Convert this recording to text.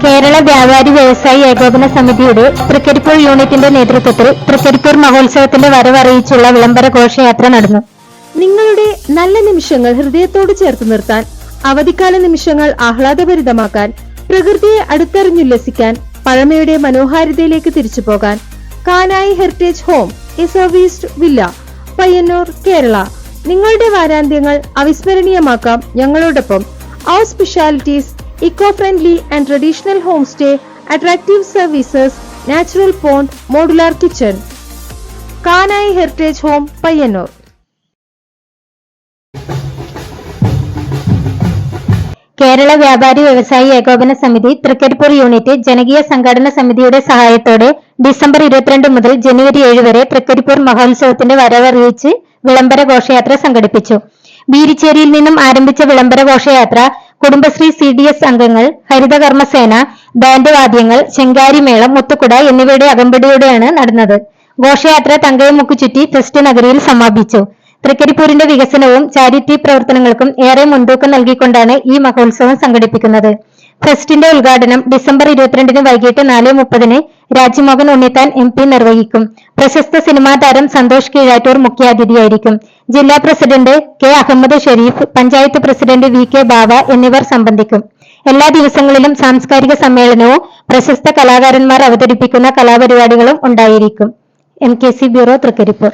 കേരള വ്യാപാരി വ്യവസായി ഏകോപന സമിതിയുടെ തൃക്കരിപ്പൂർ യൂണിറ്റിന്റെ നേതൃത്വത്തിൽ തൃക്കരിപ്പൂർ മഹോത്സവത്തിന്റെ വരവറിയിച്ചുള്ള വിളംബര ഘോഷയാത്ര നടന്നു. നിങ്ങളുടെ നല്ല നിമിഷങ്ങൾ ഹൃദയത്തോട് ചേർത്ത് നിർത്താൻ, അവധിക്കാല നിമിഷങ്ങൾ ആഹ്ലാദഭരിതമാക്കാൻ, പ്രകൃതിയെ അടുത്തറിഞ്ഞുല്ലസിക്കാൻ, പഴമയുടെ മനോഹാരിതയിലേക്ക് തിരിച്ചു പോകാൻ Kanayi heritage home A serviced villa, Payyanur, Kerala. നിങ്ങളുടെ വാരാന്ത്യങ്ങൾ അവിസ്മരണീയമാക്കാം ഞങ്ങളോടൊപ്പം. Our specialities: eco-friendly and traditional homestay, attractive services, natural pond, modular kitchen. Kanai Heritage Home, Payyanur. Kerala വ്യാപാരി വ്യവസായി ഏകോപന സമിതി തൃക്കരിപ്പൂർ യൂണിറ്റ് ജനകീയ സംഘടന സമിതിയുടെ സഹായത്തോടെ ഡിസംബർ 22 മുതൽ ജനുവരി 7 വരെ തൃക്കരിപ്പൂർ മഹോത്സവത്തിന്റെ വരവറിയിച്ച് വിളംബര ഘോഷയാത്ര സംഘടിപ്പിച്ചു. ബീരിച്ചേരിയിൽ നിന്നും ആരംഭിച്ച വിളംബര ഘോഷയാത്ര കുടുംബശ്രീ CDS അംഗങ്ങൾ, ഹരിതകർമ്മസേന, ബാൻഡ് വാദ്യങ്ങൾ, ശങ്കാരിമേളം, മുത്തുക്കുട എന്നിവയുടെ അകമ്പടിയോടെയാണ് നടന്നത്. ഘോഷയാത്ര തങ്കയമുക്ക് ചുറ്റി ഫെസ്റ്റ് നഗരിയിൽ സമാപിച്ചു. തൃക്കരിപ്പൂരിന്റെ വികസനവും ചാരിറ്റി പ്രവർത്തനങ്ങൾക്കും ഏറെ മുൻതൂക്കം നൽകിക്കൊണ്ടാണ് ഈ മഹോത്സവം സംഘടിപ്പിക്കുന്നത്. ഫെസ്റ്റിന്റെ ഉദ്ഘാടനം ഡിസംബർ 22 വൈകിട്ട് 4:30 രാജ്മോഹൻ ഉണ്ണിത്താൻ MP നിർവഹിക്കും. പ്രശസ്ത സിനിമാ താരം സന്തോഷ് കീഴാറ്റൂർ മുഖ്യാതിഥിയായിരിക്കും. ജില്ലാ president K. Ahammed Shareef, panchayat president VK Bava എന്നിവർ സംബന്ധിക്കും. എല്ലാ ദിവസങ്ങളിലും സാംസ്കാരിക സമ്മേളനവും പ്രശസ്ത കലാകാരന്മാർ അവതരിപ്പിക്കുന്ന കലാപരിപാടികളും ഉണ്ടായിരിക്കും. MKC bureau, Trikaripur.